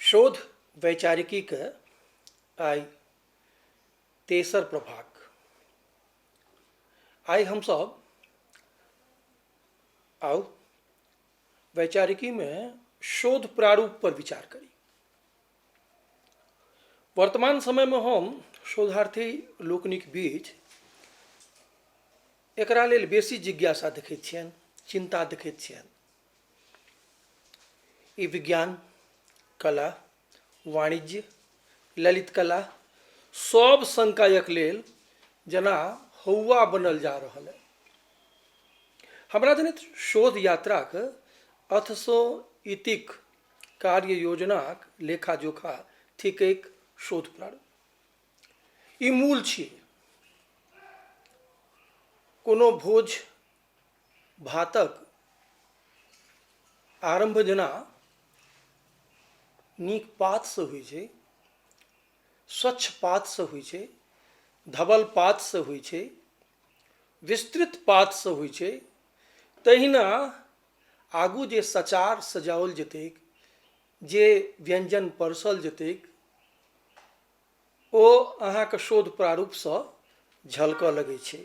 शोध वैचारिकी के आइ तेसर प्रभाग। आइ हम सब आओ वैचारिकी में शोध प्रारूप पर विचार करी। वर्तमान समय में हम शोधार्थी लोकनिक बीच एकरा लेल बेसी जिज्ञासा देखैत छियनि, चिंता देखैत छियनि। ई विज्ञान, कला, वाणिज्य, ललित कला सब संकायक लेल जेना हौवा बनल जा रहल है। हमरा जनैत शोध यात्राक अथसो इतिक कार्य योजनाक लेखा जोखा थिकैक शोध प्रारूप। ई मूल छियै। कोनो भोज भातक आरंभ जेना नीक पातसँ होइ छै, स्वच्छ पातसँ होइ छै, धवल पातसँ होइ छै, विस्तृत पातसँ होइ छै, तहिना आगू जे सचार सजाओल जेतैक, जे व्यंजन परसल जेतैक, ओ अहाँके शोध प्रारूपसँ झलकऽ लगै छै।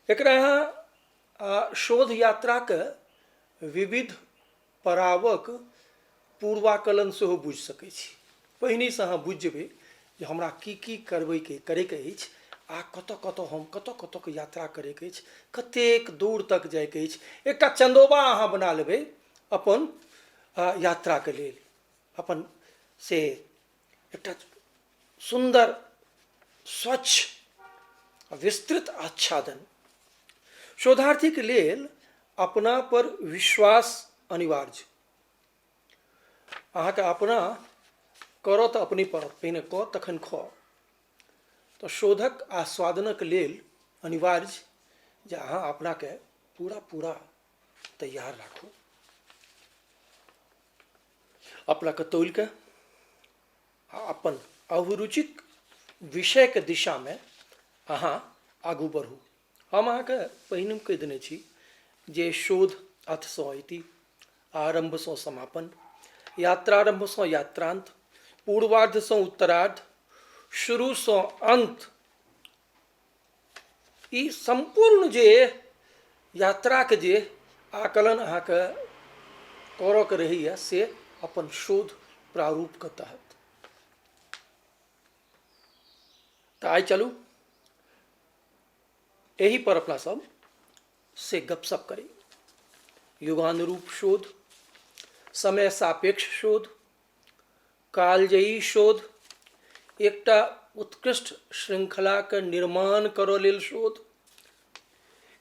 एकरा अहाँ शोध यात्राके विविध पड़ावक पूर्वाकलन सेहो बुझि सकै छी। पहिनेसँ अहाँ बुझि जेबै जे हमरा की करैके अछि आ कतऽ हम कतऽ यात्रा करैके अछि, कतेक दूर तक जाइके अछि। एकटा चंदोबा अहाँ बना लेबै अपन यात्राके लेल, अपन से एकटा सुंदर स्वच्छ विस्तृत आच्छादन। शोधार्थीके लेल अपना पर विश्वास अनिवार्य। अहाँके अपना करऽ तऽ अपने पड़त, पहिने क तखन ख। तऽ शोधक आस्वादनक लेल अनिवार्य जे अहाँ अपनाके पूरा तैयार राखू, अपनाके तौलिके अपन अभिरुचिक विषयके दिशामे अहाँ आगू बढ़ू। हम अहाँके पहिने कहि देने छी जे शोध अथसँ इति, आरंभसँ समापन, यात्रारंभसँ यात्रांत, पूर्वार्धसँ उत्तरार्ध, शुरूसँ अंत, ई संपूर्ण जे यात्राके जे आकलन अहाँके करऽके रहैए से अपन शोध प्रारूपके तहत। तऽ आइ चलू एही पर अपना सब से गपशप करी। युगानुरूप शोध, समय सापेक्ष शोध, कालजयी शोध, एकटा उत्कृष्ट श्रृंखलाके निर्माण करऽ लेल शोध,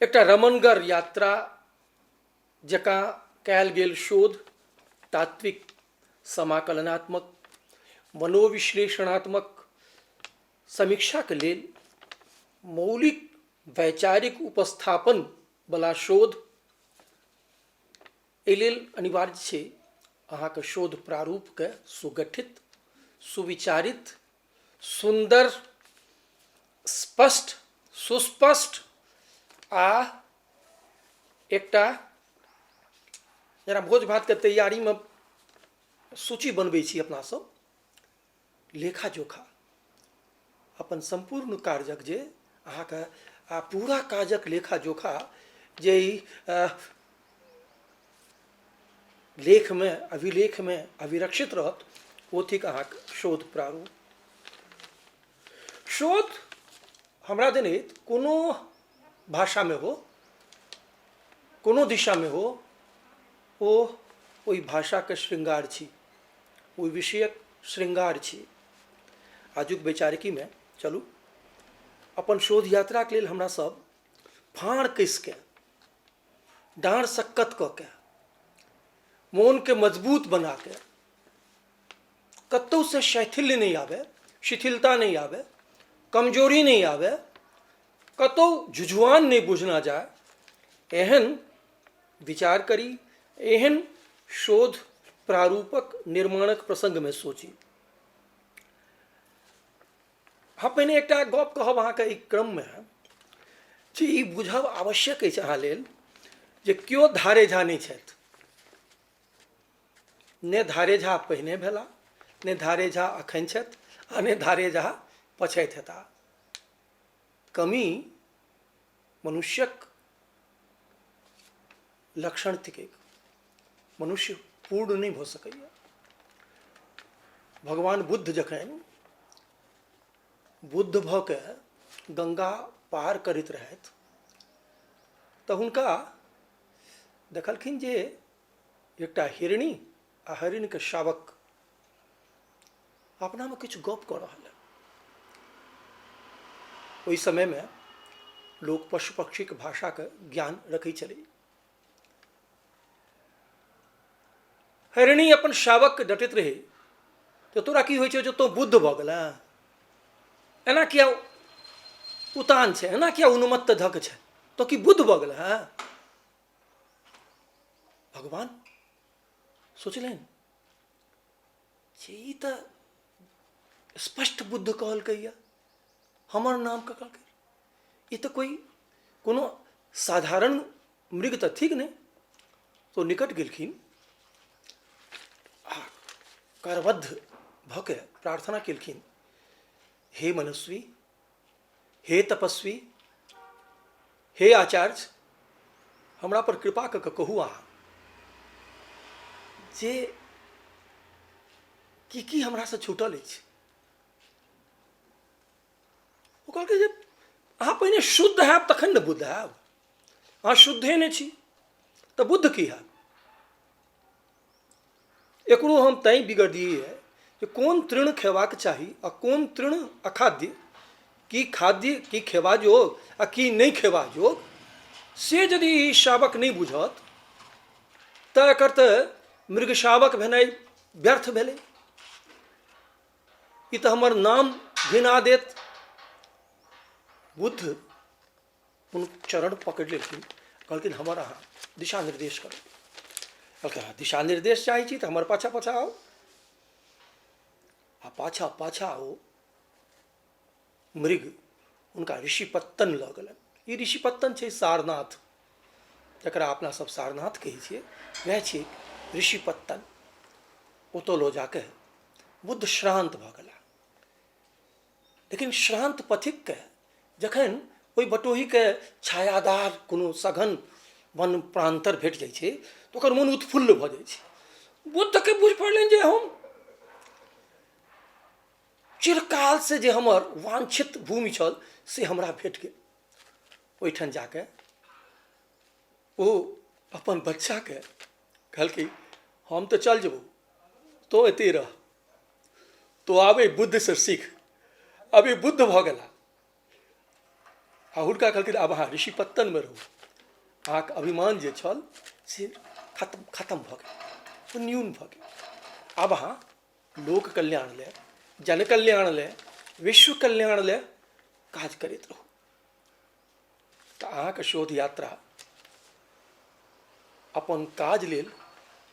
एकटा रमणगर यात्रा जकाँ कयल गेल शोध, तात्विक, समाकलनात्मक, मनोविश्लेषणात्मक समीक्षाके लेल मौलिक वैचारिक उपस्थापन बला शोध। एहि लेल अनिवार्य छै अहाँके शोध प्रारूपके सुगठित, सुविचारित, सुंदर, स्पष्ट, सुस्पष्ट आ एकटा जेना भोज भातके तैयारीमे सूची बनबै छी अपना सब, लेखा जोखा अपन संपूर्ण कार्यक जे अहाँके पूरा काजक लेखा जोखा जे लेखमे अभिलेखमे अभिरक्षित रहत, ओ थिक अहाँके शोध प्रारूप। शोध हमरा जनैत कोनो भाषामे हो, कोनो दिशामे हो, ओ ओहि भाषाके श्रृंगार छी, ओहि विषयक श्रृंगार छी। आजुक वैचारिकीमे चलू अपन शोध यात्राके लेल हमरा सब फाँड़ कसिके, डाँड़ सक्कत कऽ के, मोनके मजबूत बना के, कतौ से शैथिल्य नहीं आवे, शिथिलता नहीं आवे, कमजोरी नहीं आवे, कतौ झुझुआन नहीं बुझना जाए, एहन विचार करी, एहन शोध प्रारूपक निर्माणक प्रसंगमे सोची। हम पहिने एकटा गप कहब अहाँके ई क्रममे जे ई बुझब आवश्यक अछि अहाँ लेल जे केओ धारे झा नहि छथि। ने धारे झा पहिने भेला, ने धारे झा अखन छथि, आ ने धारे झा पछैत हेता। कमी मनुष्यक लक्षण थिक। मनुष्य पूर्ण नहीं भ सकैया। भगवान बुद्ध जखन बुद्ध भ के गंगा पार करैत रहथि तऽ हुनका देखलखिन जे एकटा हिरणी आ हरिणके शावक अपनामे किछु गप कऽ रहल है। ओहि समयमे लोक पशु पक्षीके भाषाके ज्ञान रखै छलै। हरिणी अपन शावकके डटैत रहै तऽ तोरा की होइ छै जे तो बुद्ध भऽ गेल, एना किया उतान छै, एना किया उन्मत्त धक छै, तो की बुद्ध भऽ गेल है। भगवान सोचलनि जे ई तऽ स्पष्ट बुद्ध कहलकैया, हमर नाम कहलकै, ई तऽ कोनो साधारण मृग तऽ ठीक नहि। तो निकट गेलखिन आ करबद्ध भऽ के प्रार्थना केलखिन, हे मनस्वी, हे तपस्वी, हे आचार्य, हमरा पर कृपा कऽ कऽ कहू अहाँ जे की हमरासँ छूटल अछि। ओ कहलकै जे अहाँ पहिने शुद्ध हैब तखन ने बुद्ध हैब, अहाँ शुद्धे नहि छी तऽ बुद्ध की हैब। एकरो हम तैँ बिगड़ दिए जे कोन तृण खेबाक चाही आ कोन तृण अखाद्य, की खाद्य की खेबा जोग आ की नहीं खेबा जोग, से यदि ई शावक नहीं बुझत तऽ एकर तऽ मृग शावक भेनाइ व्यर्थ भेलै। ई तऽ हमर नाम घिना देत। बुद्ध उन चरण पकड़ि लेलखिन, कहलखिन हमर अहाँ दिशा निर्देश करू। कहलकै दिशा निर्देश चाहै छी तऽ हमर पाछा पाछा आउ। आ पाछा पाछा ओ मृग उनका ऋषिपत्तन लऽ गेलनि। ई ऋषिपत्तन छै सारनाथ, जकरा अपना सब सारनाथ कहै छियै, वएह छै ऋषिपत्तन। ओतऽ लऽ जाके बुद्ध श्रान्त भऽ गेला। लेकिन श्रान्त पथिकके जखन ओहि बटोहीके छायादार कोनो सघन वन प्रान्तर भेट जाइ छै तऽ ओकर मोन उत्फुल्ल भऽ जाइ छै। बुद्धके बुझि पड़लनि जे हम चिरकाल से जे हमर वांछित भूमि छल से हमरा भेट गेल। ओहिठाम जाके ओ अपन बच्चाके कहलकै हम तऽ चल जेबौ, तो एते रह, तो आबे बुद्ध से सीख। अब ई बुद्ध भऽ गेला आ हुनका कहलखिन आब अहाँ ऋषिपत्तनमे रहू। अहाँके अभिमान जे छल से खत्म भऽ गेल, न्यून भऽ गेल। आब अहाँ लोक कल्याण ले, जन कल्याण ले, विश्व कल्याण ले काज करैत रहू। तऽ अहाँके शोध यात्रा अपन काज लेल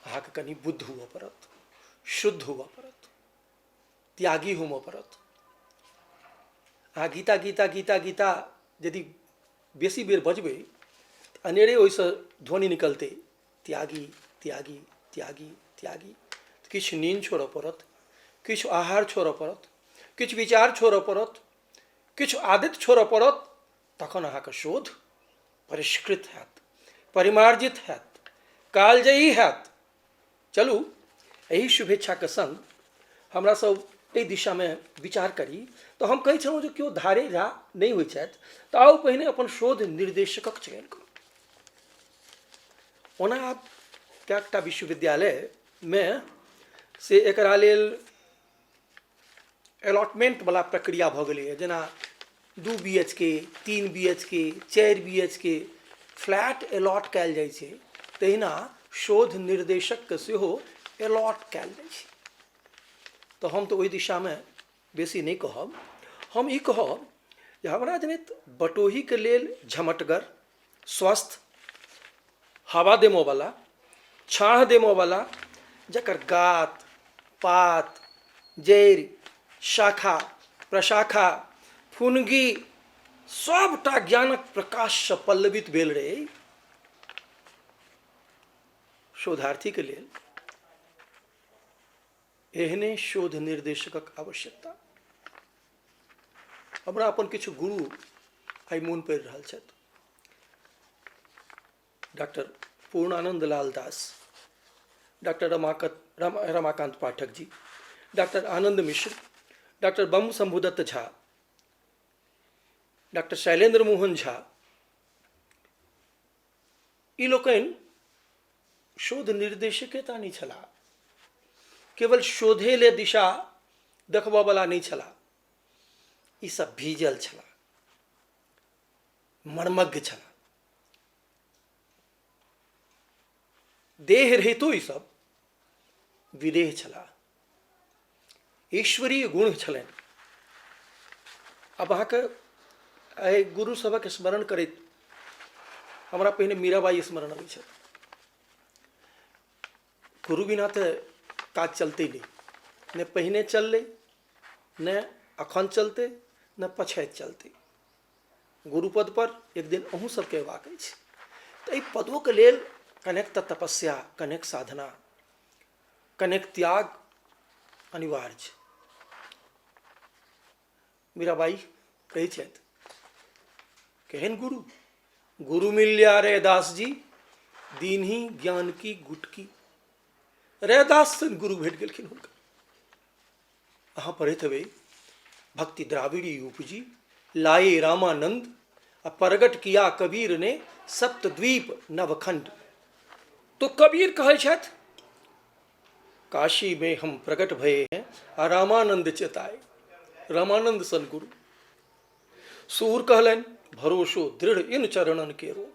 अहाँके कनि बुद्ध हुअ पड़त, शुद्ध हुअ पड़त, त्यागी हुअ पड़त। अहाँ गीता गीता गीता गीता यदि बेसी बेर बजबै तऽ अनेरे ओहिसँ ध्वनि निकलतै त्यागी त्यागी त्यागी त्यागी। किछु नींद छोड़ऽ पड़त, किछु आहार छोड़ऽ पड़त, किछु विचार छोड़ऽ पड़त, किछु आदत छोड़ऽ पड़त, तखन अहाँके शोध परिष्कृत हैत, परिमार्जित हैत, कालजयी हैत। चलू एहि शुभेच्छाके संग हमरा सब एहि दिशामे विचार करी। तऽ हम कहै छलहुँ जे केओ धारे झा नहि होइ छथि तऽ आउ पहिने अपन शोध निर्देशकक चयन करू। ओना आब कएकटा विश्वविद्यालयमे से एकरा लेल अलॉटमेंटवला प्रक्रिया भऽ गेलैए। जेना 2 BHK, 3 BHK, 4 BHK flat allot कयल जाइ छै, तहिना शोध निर्देशकके सेहो अलॉट कयल जाइ छै। तऽ हम तऽ ओहि दिशामे बेसी नहि कहब। हम ई कहब जे हमरा जनैत बटोहीके लेल झमटगर, स्वस्थ, हवा देमोवला, छाह देमोवला, जकर गात, पात, जड़ि, शाखा प्रशाखा, फुनगी सबटा ज्ञानक प्रकाशसँ पल्लवित भेल रहै, शोधार्थीके लेल एहने शोध निर्देशकक आवश्यकता। हमरा अपन किछु गुरु आइ मोन पड़ि रहल छथि। डॉक्टर पूर्णानंद लाल दास, डॉक्टर रमाकांत पाठक जी, डॉक्टर आनंद मिश्र, डॉक्टर बम शंभुदत्त झा, डॉक्टर शैलेंद्र मोहन झा, ई लोकनि शोध निर्देशकेता नहीं छला, केवल शोधे ले दिशा देखबा वाला नहीं छला, ई सब भीजल छला, मर्मज्ञ छला। देह रहितो ई सब विदेह छला, ईश्वरीय गुण छलनि। अब अहाँके एहि गुरु सभक स्मरण करैत हमरा पहिने मीराबाई स्मरण अबै छै। गुरु बिना तऽ काज चलतै नहीं, ने पहिने चललै, ने अखन चलतै, ने पछैत चलतै। गुरुपद पर एक दिन अहूँ सबके अयबाक अछि। तऽ एहि पदोके लेल कनेक तऽ तपस्या, कनेक साधना, कनेक त्याग अनिवार्य छै। मीराबाई कहै छथि, केहन गुरु? गुरु मिल्या रैदास जी, दीनही ज्ञान की गुटकी। रैदास सन गुरु भेट गेलखिन हुनका। अहाँ पढ़ैत हेबै, भक्ति द्राविड़ी उपजी, लाए रामानंद, आ प्रगट किया कबीर ने सप्तद्वीप नवखंड। तो कबीर कहै छथि, काशी में हम प्रकट भये हैं आ रामानंद चेताए। रामानंद सन गुरु। सूर कहलन, भरोसो दृढ़ इन चरणन केरो,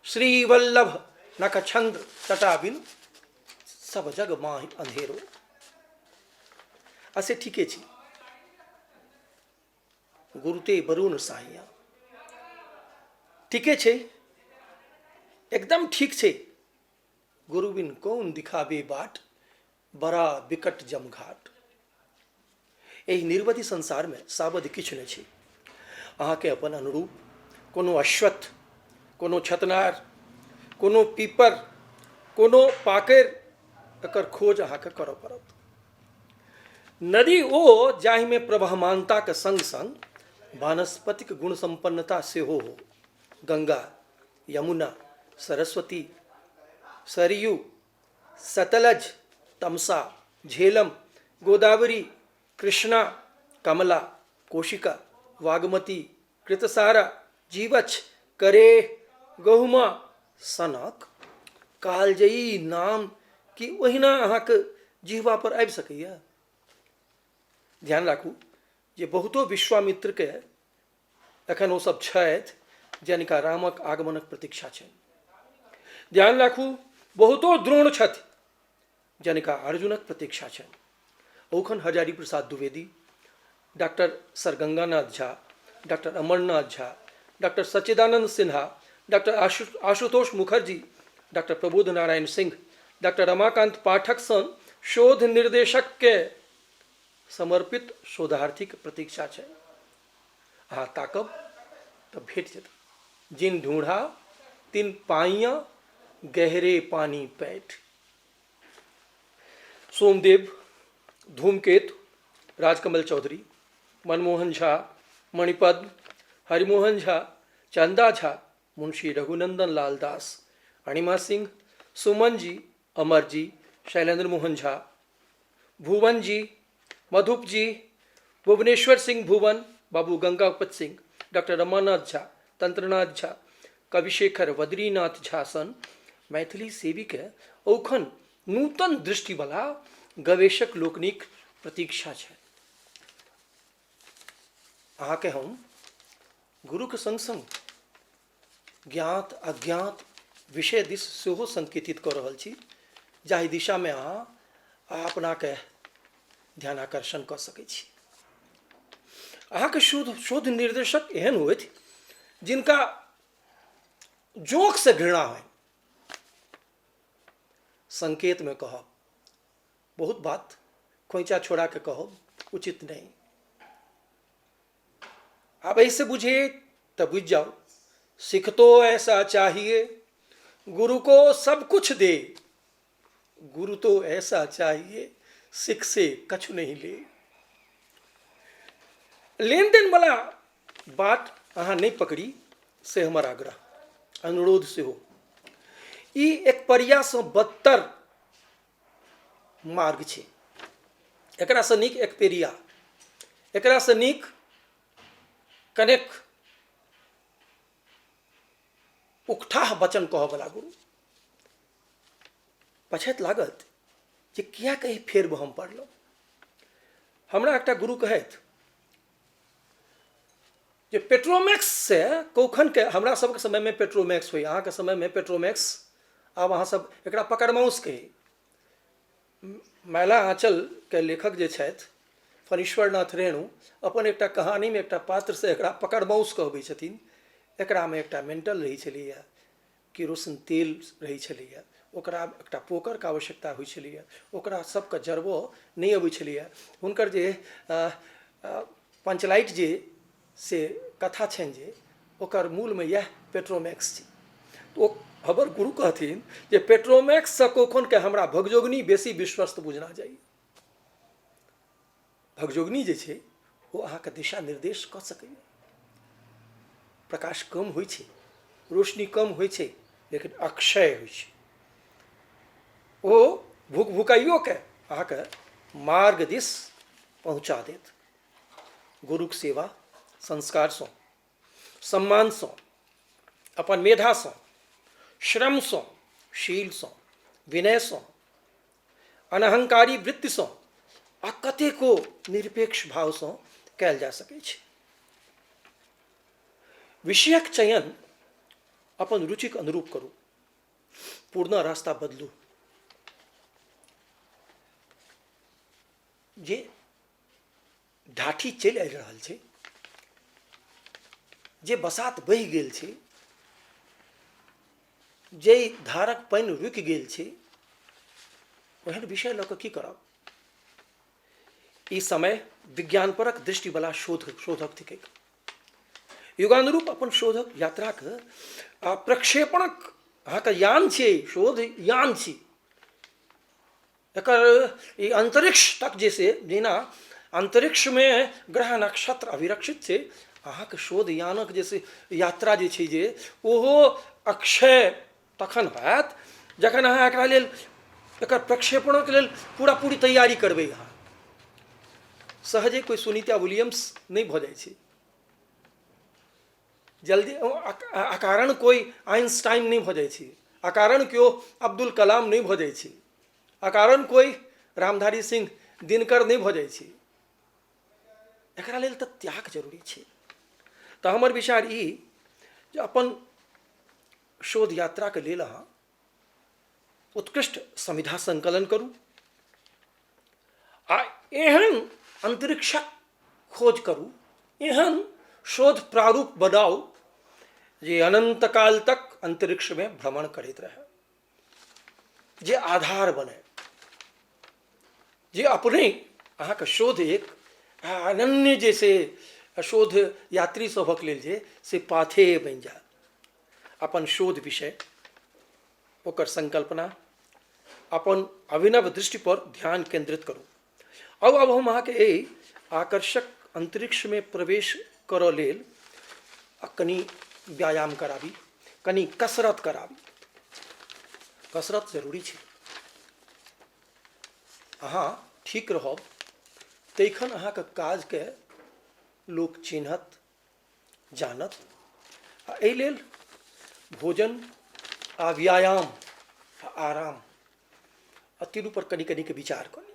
श्री वल्लभ नख छंद तटा बिन, सब जग माहि अंधेरो। असे ठीके छी, गुरुते बरुण साइया ठीके छै, एकदम ठीक छै। गुरु बिन कौन दिखाबे बाट, बड़ा विकट जमघाट। एहि निर्वधि संसार में सावध किछु नहि छै। अहाँके अपन अनुरूप कोनो अश्वत्थ, कोनो छतनार, कोनो पीपर, कोनो पाकैर, एकर खोज अहाँके करऽ पड़त। नदी ओ जाहि में प्रवहमानता के संग संग वानस्पतिक गुण संपन्नता सेहो हो। गंगा, यमुना, सरस्वती, सरयू, सतलज, तमसा, झेलम, गोदावरी, कृष्णा, कमला, कोशिका, वागमती, कृतसारा, जीवछ, करेह, गहुमा, सनक, कालजयी नाम कि ओहिना अहाँके जिह्वा पर आबि सकैए। ध्यान राखू जे बहुतो विश्वामित्रके एखन ओ सब छथि जिनका रामक आगमनक प्रतीक्षा छनि। ध्यान राखू बहुतो द्रोण छथि जिनका अर्जुनक प्रतीक्षा छनि। ओखन Hazari Prasad Dwivedi, doctor sir Ganganath Jha, doctor Amarnath Jha, doctor Sachchidanand Sinha, doctor Ashutosh Mukherjee, doctor Prabodh Narayan Singh, doctor Ramakant Pathak सन शोध निर्देशक के समर्पित शोधार्थीक प्रतीक्षा छै। अहाँ ताकब तऽ भेट जेत। जिन ढूंढा तिन पाइया, गहरे पानी पैठ। सोमदेव, धूमकेतु, राजकमल चौधरी, मनमोहन झा, मणिपद्म, हरिमोहन झा, चंदा झा, मुंशी रघुनंदन लाल दास, अणिमा सिंह, सुमन जी, अमर जी, शैलेंद्र मोहन झा, भुवन जी, मधुप जी, भुवनेश्वर सिंह भुवन, बाबू गंगापत सिंह, डॉक्टर रमानाथ झा, तंत्रनाथ झा, कविशेखर बद्रीनाथ झा सन मैथिली सेवी के ओखन नूतन दृष्टि वाला गवेषक लोकनिक प्रतीक्षा है। अहाँके हम गुरु के संग संग ज्ञात अज्ञात विषय दिस सेहो संकेतित कऽ रहल छी, जाहि दिशा में अहाँ अपना के ध्यान आकर्षण कऽ सकै छी। अहाँके शोध निर्देशक एहन होथि जिनका जोक से घृणा है। संकेत में कहब, बहुत बात खोइचा छोड़ा के कहब उचित नहीं। अब ऐसे बुझे तो बुझ जाओ, सिख तो ऐसा चाहिए गुरु को सब कुछ दे, गुरु तो ऐसा चाहिए सिख से कछु नहीं ले। लेन देन वाला बात अहाँ नहीं पकड़ी से हमर आग्रह अनुरोध से हो। ई एक परिया से बदतर मार्ग छे। एकरा से नीक एक पेरिया, एकरा से नीक कनेक उकठाह वचन कह वाला गुरु पछैत लागत जे किया कहीं फेर हम पढ़लहुँ। हमरा एकटा गुरु कहैत जे पेट्रोमैक्स से कखन के हमरा सबके समय में पेट्रोमैक्स होई, अहाँके समय में पेट्रोमैक्स, आब अहाँ सब एकरा पकड़माउस कही। मैला आँचल के लेखक जे छथि फणीश्वरनाथ रेणु अपन एकटा कहानी में एकटा पात्र से एकरा पकड़माउस कहबै छथिन। एकरा में एकटा मेंटल रही छलैया, केरोसिन तेल रही छलैया, ओकरा एकटा पोकर के आवश्यकता होइ छलैया, ओकरा सबके जरबो नहीं अबै छलैया। हुनकर जे पंचलाइट जे से कथा छनि जे ओकर मूल में यह पेट्रोमैक्स छै। तो हमर गुरु कहथिन जे पेट्रोमैक्स से कखन के हमरा भगजोगनी बेसी विश्वस्त बुझना चाहिए। भगजोगनी जे छै वो अहाँके दिशा निर्देश कऽ सकैए। प्रकाश कम होइ छै, रोशनी कम होइ छै, लेकिन अक्षय होइ छै। ओ भूक भुकाइयो के अहाँके मार्ग दिस पहुँचा देत। गुरुक सेवा संस्कार सँ, सम्मान सँ, अपन मेधा सँ, श्रम सँ, शील सँ, विनय सँ, अनहंकारी वृत्ति सँ आ कतेको निरपेक्ष भाव सँ कयल जा सकै छै। विषयक चयन अपन रुचिक अनुरूप करू, पूर्ण रास्ता बदलू। जे ढाठी चलि आबि रहल छै, जे बसात बहि गेल छै, जे धारक पानि रुकि गेल छै, ओहन विषय लऽ कऽ की करब। ई समय विज्ञानपरक दृष्टिवला शोधक थिकै। युगानुरूप अपन शोधक यात्राक प्रक्षेपणक अहाँके यान छै, शोध यान छी। एकर ई अंतरिक्ष तक जैसे जेना अंतरिक्ष में ग्रह नक्षत्र अभिरक्षित छै, अहाँके शोध यानक जैसे यात्रा जे छै जे ओहो अक्षय तखन होयत जखन अहाँ एकरा लेल एकर प्रक्षेपणक लेल पूरा पूरी तैयारी करबै। अहाँ सहजे कोई सुनीता विलियम्स नहीं भऽ जाइ छै, जल्दी अकारण कोई आइंस्टाइन नहीं भऽ जाइ छै, अकारण केओ अब्दुल कलाम नहीं भऽ जाइ छै, अकारण कोई रामधारी सिंह दिनकर नहीं भऽ जाइ छै। एकरा लेल तऽ त्याग जरूरी छै। तऽ हमर विचार ई जे अपन शोध यात्रा के लेल अहाँ उत्कृष्ट संविधा संकलन करू आ एहन अंतरिक्षक खोज करू, एहन शोध प्रारूप बनाओ जे अनंत काल तक अंतरिक्ष में भ्रमण करैत रहे, जे आधार बने, जे अपने अहाँके शोध एक अनन्य जैसे शोध यात्री सभक लेल जे से पाथेय बनि जाए। अपन शोध विषय, ओकर संकल्पना, अपन अभिनव दृष्टि पर ध्यान केंद्रित करू। अब हम अहाँके एहि आकर्षक अंतरिक्ष में प्रवेश करऽ लेल कनी व्यायाम कराबी, कनी कसरत कराबी। कसरत जरूरी छै। अहाँ ठीक रहब तखन अहाँके काज के लोक चिन्हत जानत। आ एहि लेल भोजन आ व्यायाम आ आराम आ तीनू पर कनी कनी के विचार करी।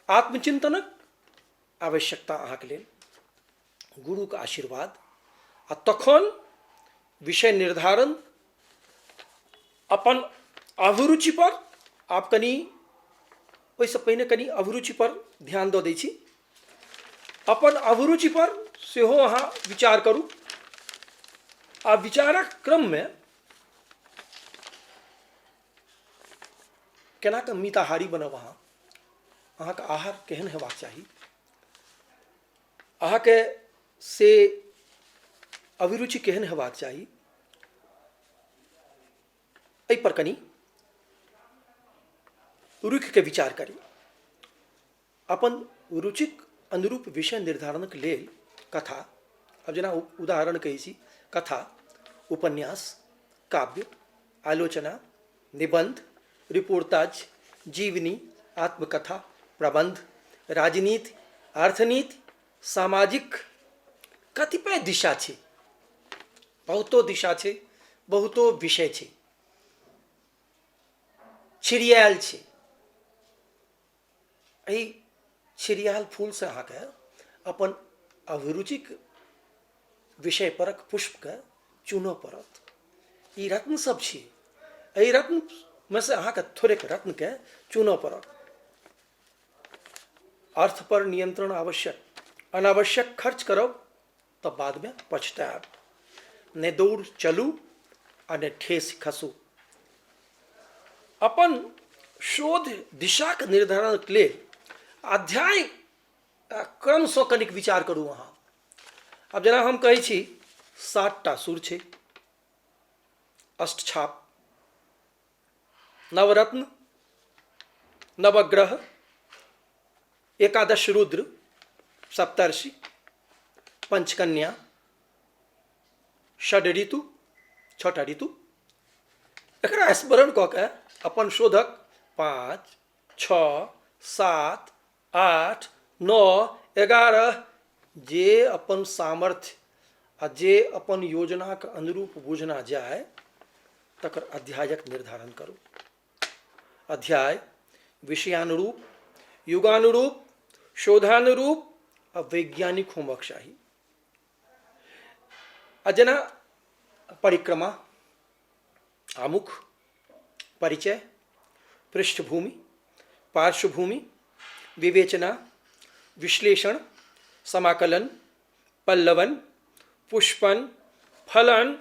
आत्मचिंतनक आवश्यकता अहाँके लेल, गुरुके आशीर्वाद आ तखन विषय निर्धारण। अपन अभिरुचि पर आप कनी ओहिसँ पहिने कनी अभिरुचि पर ध्यान दऽ दै छी। अपन अभिरुचि पर सेहो अहाँ विचार करू आ विचारक क्रम में केना कऽ मिताहारी बनब। अहाँके आहार केहन हेबाक चाही, अहाँके से अभिरुचि केहन हेबाक चाही, एहि पर कनी रुख के विचार करी। अपन रुचिक अनुरूप विषय निर्धारणक लेल कथा, अब जेना उदाहरण कहै छी, कथा, उपन्यास, काव्य, आलोचना, निबंध, रिपोर्टाज, जीवनी, आत्मकथा, प्रबंध, राजनीति, अर्थनीति, सामाजिक कतिपय दिशा छै, बहुतो दिशा छै, बहुतो विषय छै, छिड़ियाल छै। एहि छिड़ियाल फूल से अहाँके अपन अभिरुचिक विषय परक पुष्पके चुनऽ पड़त। ई रत्न सब छै, एहि रत्न में से अहाँके थोड़ेक रत्नके चुनऽ पड़त। अर्थ पर नियंत्रण आवश्यक, अनावश्यक खर्च करब तऽ बाद में पछतायब। ने दौड़ चलू आ ने ठेस खसू। अपन शोध दिशाक निर्धारणक लेल अध्याय क्रमसँ कनिक विचार करू अहाँ। अब जेना हम कहै छी 7टा सुर छै, अष्टछाप, नवरत्न, नवग्रह, एकादश रुद्र, सप्तर्षि, पंचकन्या, षड ऋतु, 6टा ऋतु। एकरा स्मरण कऽ के अपन शोधक 5, 6, 7, 8, 9, 11 जे अपन सामर्थ्य आ जे अपन योजनाक अनुरूप बुझना जाय तकर अध्यायक निर्धारण करू। अध्याय विषयानुरूप, युगानुरूप, शोधानुरूप आ वैज्ञानिक होमक चाही। आ जेना परिक्रमा, आमुख, परिचय, पृष्ठभूमि, पार्श्वभूमि, विवेचना, विश्लेषण, समाकलन, पल्लवन, पुष्पन, फलन,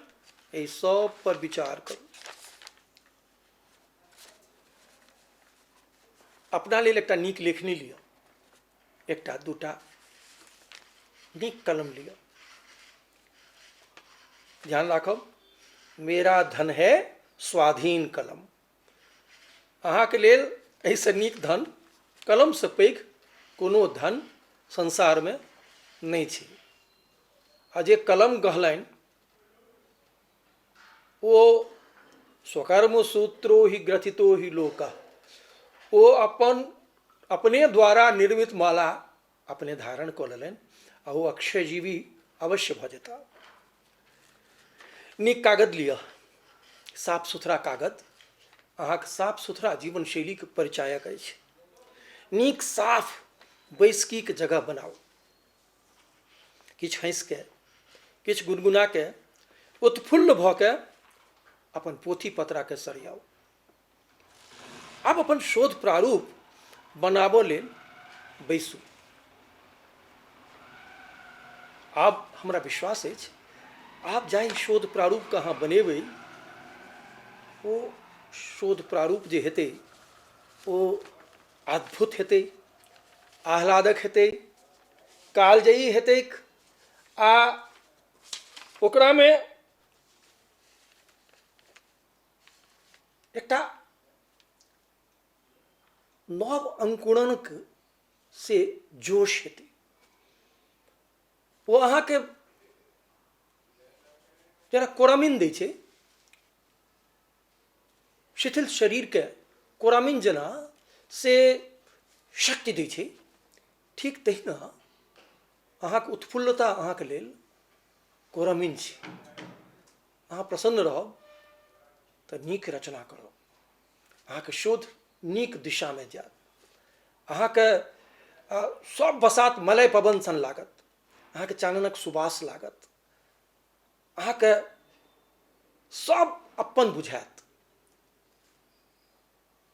एहि सब पर विचार करू। अपना लेल एकटा नीक लेखनी लिअ, एकटा दूटा नीक कलम लिअ। ध्यान राखब, मेरा धन है स्वाधीन कलम। अहाँके लेल एहिसँ नीक धन, कलमसँ पैघ कोनो धन संसारमे नहि छै। आ जे कलम गहलनि ओ स्वकर्म सूत्रो ही ग्रथितो ही लोकः, ओ अपने द्वारा निर्मित माला अपने धारण कऽ लेलनि आ ओ अक्षयजीवी अवश्य भऽ जेताह। नीक कागज लिअ, साफ सुथरा कागज अहाँके साफ सुथरा जीवन शैलीके परिचायक अछि। नीक साफ बैसकीके जगह बनाउ, किछु हँसि के, किछु गुनगुना के, उत्फुल्ल भऽ के अपन पोथी पत्राके सरियाउ। आब अपन शोध प्रारूप बनाबऽ लेल बैसू। आब हमरा विश्वास अछि आप जाहि शोध प्रारूपके अहाँ बनेबै ओ शोध प्रारूप जे हेतै ओ अद्भुत हेतै, आह्लादक हेतै, कालजयी हेतैक आ ओकरामे एकटा नव अंकुरणक से जोश हेतै। ओ अहाँके जेना कोरामिन दै छै, शिथिल शरीरके कोरामिन जेना से शक्ति दै छै, ठीक तहिना अहाँके उत्फुल्लता अहाँके लेल कोरामिन छै। अहाँ प्रसन्न रहब तऽ नीक रचना करब, अहाँके शोध नीक दिशामे जायत, अहाँके सब बसात मलय पवन सन लागत, अहाँके चाननक सुबास लागत, अहाँके सब अपन बुझायत।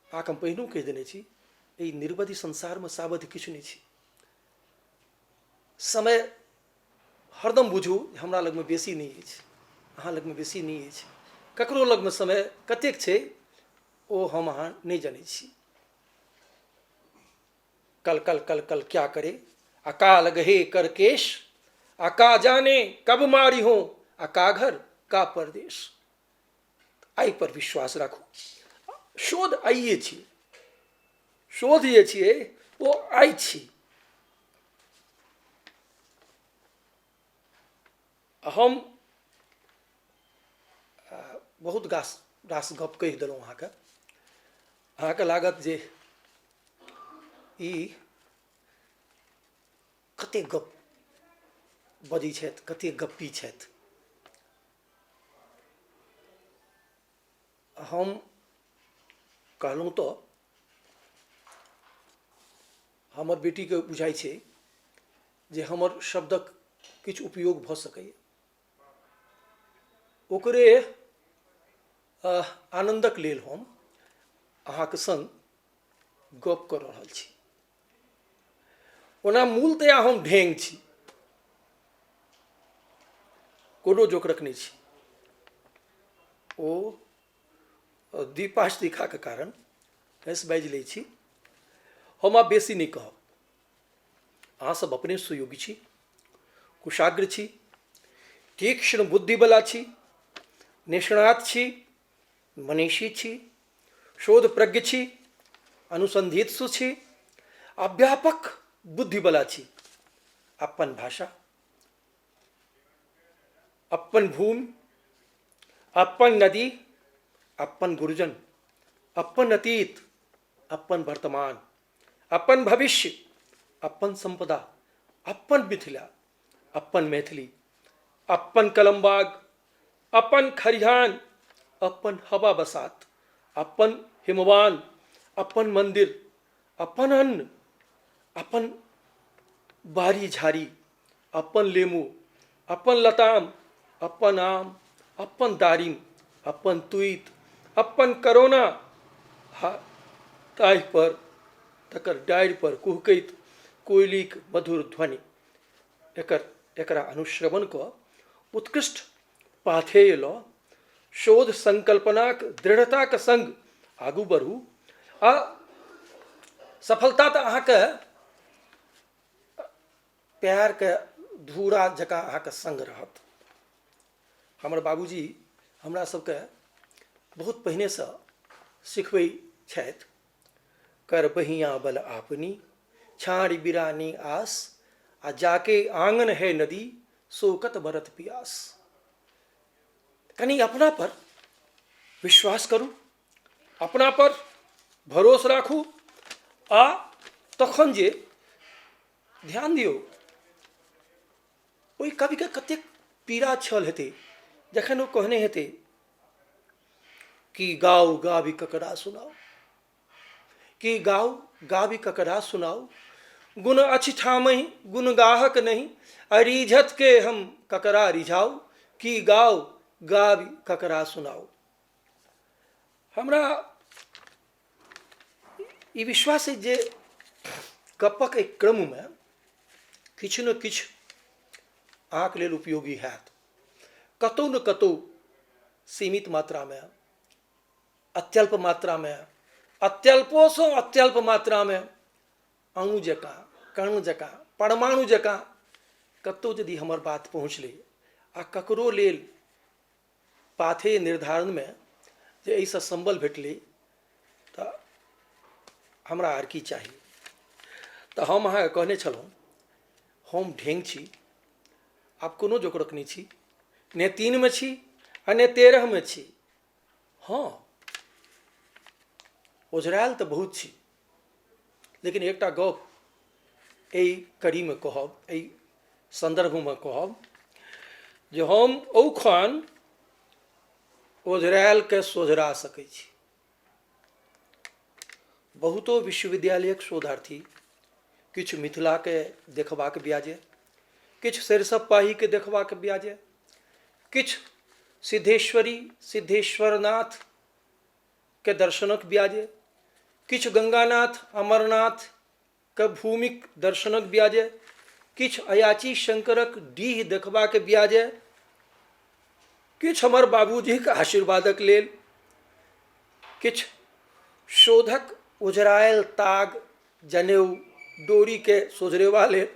अहाँके हम पहिनू कहि देने छी एहि निर्वधि संसारमे सावधि किछु नहि छै। समय हरदम बुझू हमरा लगमे बेसी नहि अछि, अहाँ लगमे बेसी नहि अछि, ककरो लगमे समय कतेक छै ओ हम अहाँ नहि जानै छी। कल कल कल कल क्या करे अकाल गहे कर केश, अका जाने कब मारी हो अका घर का परदेश। आइ पर विश्वास राखू, शोध आइए छी, शोध जे छियै ओ आइ छी। हम बहुत रास गप कहि देलहुँ अहाँके। अहाँके लागत जे ई कतेक गप बजै छथि, कतेक गप्पी छथि। हम कहलहुँ तऽ हमर बेटीके बुझाइ छै जे हमर शब्दक किछु उपयोग भऽ सकैए, ओकरे आनन्दक लेल हम अहाँके संग गप कऽ रहल छी। ओना मूलतया हम ढेंग छी, कोनो जोकरक नहि छी। ओ द्विपाक्षिकाके कारण हँसि बाजि लै छी। हम आब बेसी नहि कहब। अहाँसभ अपने सुयोग्य छी, कुशाग्र छी, तीक्ष्ण बुद्धिवला छी, निष्णात छी, मनीषी छी, शोधप्रज्ञ छी, अनुसंधित्सु छी आ व्यापक बुद्धिवला छी। अपन भाषा, अपन भूमि, अपन नदी, अपन गुरुजन, अपन अतीत, अपन वर्तमान, अपन भविष्य, अपन संपदा, अपन मिथिला, अपन मैथिली, अपन कलमबाग, अपन खरिहान, अपन हवा बसात, अपन हिमवान, अपन मंदिर, अपन अन्न, अपन बारी झाड़ी, अपन लेमू, अपन लताम, अपन आम, अपन दारिम, अपन तुइत, अपन करोना, ताहि पर तकर डारि पर कुहकैत कोयलीक मधुर ध्वनि। एकरा अनुश्रवण कऽ उत्कृष्ट पाथेय लऽ शोध संकल्पनाक दृढ़ताक संग आगू बढ़ू आ सफलता तऽ अहाँके प्यारके धूरा जकाँ अहाँके संग रहत। हमर बाबूजी हमरा सबके बहुत पहिनेसँ सिखबै छथि, कर बहियाँ बल आपनी, छाड़ बिरानी आस, आ जाके आंगन है नदी, सोकत बरत पियास। कनि अपना पर विश्वास करू, अपना पर भरोस राखू आ तखन जे ध्यान दियौ, ओहि कविके कतेक पीड़ा छल हेतै जखन ओ कहने हेतै कि गाओ गाबी ककरा सुनाओ, कि गाओ गाबी ककरा सुनाओ, गुण अछि ठामहि गुण गाहक नहीं, अरिझत के हम ककरा रिझाऊ, कि गाओ गाबी ककरा सुनाओ। हमरा ई विश्वास अछि जे गप्पक एहि क्रममे किछु ने किछु अहाँके लेल उपयोगी हैत। कतहु ने कतहु सीमित मात्रामे, अत्यल्प मात्रामे, अत्यल्पोसँ अत्यल्प मात्रामे, अणु जकाँ, कण जकाँ, परमाणु जकाँ कतहु यदि हमर बात पहुँचलै आ ककरो लेल पाथेय निर्धारणमे जे एहिसँ सम्बल भेटलै तऽ हमरा आर की चाही। तऽ हम अहाँके कहने छलहुँ हम ढेंग छी, आब कोनो जोकरक नहि छी, ने 3 छी आ ने 13 छी। हाँ, ओझरायल तऽ बहुत छी, लेकिन एकटा गप एहि कड़ीमे कहब, एहि सन्दर्भमे कहब जे हम ओखन ओझरायलके सोझरा सकै छी। बहुतो विश्वविद्यालयक शोधार्थी किछु मिथिलाके देखबाक ब्याजे, किछु सरिसब पाहीके देखबाक ब्याजे, किछु सिद्धेश्वरी सिद्धेश्वरनाथके दर्शनक ब्याजे, किछु गंगानाथ अमरनाथके भूमिक दर्शनक ब्याजे, किछु अयाची शंकरक डीह देखबाक ब्याजे, किछु हमर बाबूजीक आशीर्वादक लेल, किछु शोधक उजरायल ताग जनेऊ डोरीके सोझरेबा लेल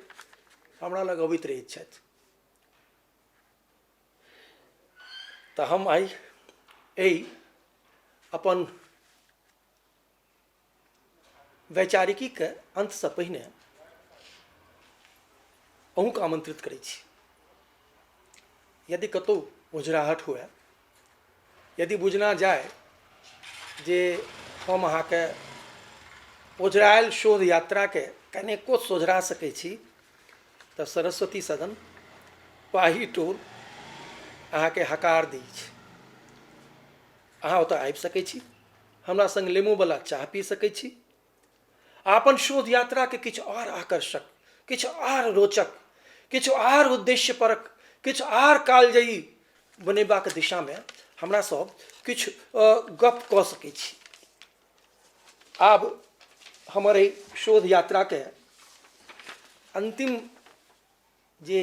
हमरा लग अबैत रहैत छथि। तऽ हम आइ एहि अपन वैचारिकी के अंत से पहिने अहूँके आमंत्रित करै छी। यदि कतौ उजराहट हुए, यदि बुझना जाए जे हम अहाँके उजरायल शोध यात्राके कनेको सोझरा सकै छी, तऽ सरस्वती सदन पाही टोल अहाँके हकार दै छै। अहाँ ओतऽ आबि सकै छी, हमरा संग लेमोवला चाह पी सकै छी, अपन शोध यात्राके किछु आओर आकर्षक, किछु आओर रोचक, किछु आओर उद्देश्यपरक, किछु आओर कालजयी बनेबाक दिशामे हमरा सब किछु गप कऽ सकै छी। आब हमर एहि शोध यात्राके अंतिम जे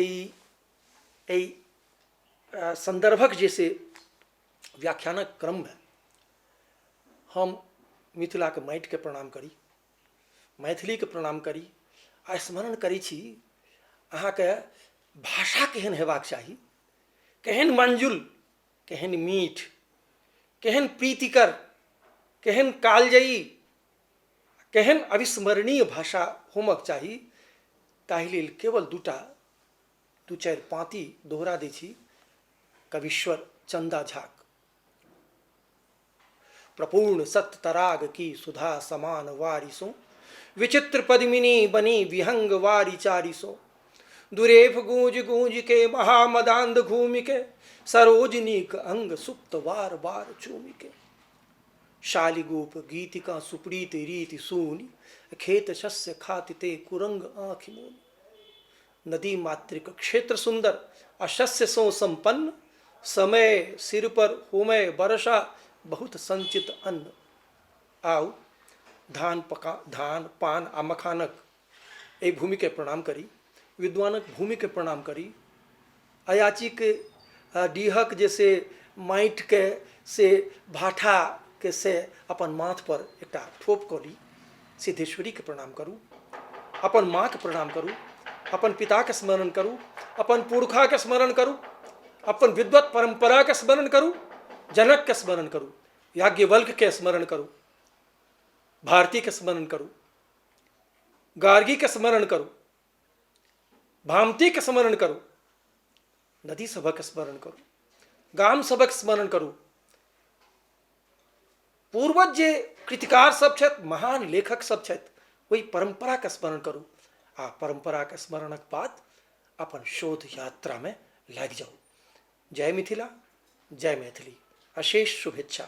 एहि संदर्भक जैसे व्याख्यानक क्रममे हम मिथिलाके माटिके प्रणाम करी, मैथिलीके प्रणाम करी, आ स्मरण करै छी अहाँके भाषा केहन हेबाक चाही, केहन मंजुल, केहन मीठ, केहन प्रीतिकर, केहन कालजयी, केहन अविस्मरणीय भाषा होमक चाही। ताहि लेल केवल दू चारि पाँति दोहरा दै छी कवीश्वर चंदा झाक। प्रपूर्ण सत्य तराग की सुधा समान वारिसों, विचित्र पद्मिनी बनी विहंग वारी चारिसों, दुरेफ गूंज गूंज के महामदांध घूमि के, सरोजनीक अंग सुप्त वार वार चूमि के, शालिगोप गीतिका सुप्रीत रीति सूनि, खेत शस्य खातिते कुरंग आँखि मूनि, नदी मातृक क्षेत्र सुंदर अशस्य सो संपन्न, समय सिर पर होमय वर्षा बहुत संचित अन्न। आउ धान पान आ मखानक एहि भूमिके प्रणाम करी, विद्वानक भूमिके प्रणाम करी, अयाचीक डीहक जैसे माटिके से भाठाके से अपन माथ पर एकटा ठोप कऽ ली, सिद्धेश्वरीके प्रणाम करू, अपन माँके प्रणाम करू, अपन पिताके स्मरण करू, अपन पुरखाके स्मरण करू, अपन विद्वत परंपराके स्मरण करू, जनकके स्मरण करू, याज्ञवल्क्यके स्मरण करू, भारतीके स्मरण करू, गार्गीके स्मरण करू, भामतीके स्मरण करू, नदी सभक स्मरण करू, गाम सभक स्मरण करू, पूर्वज जे कृतिकार सब छथि, महान लेखक सब छथि, ओहि परंपराके स्मरण करू, आ परंपराके स्मरणक बाद अपन शोध यात्रामे लागि जाउ। जय मिथिला, जय मैथिली, अशेष शुभेच्छा।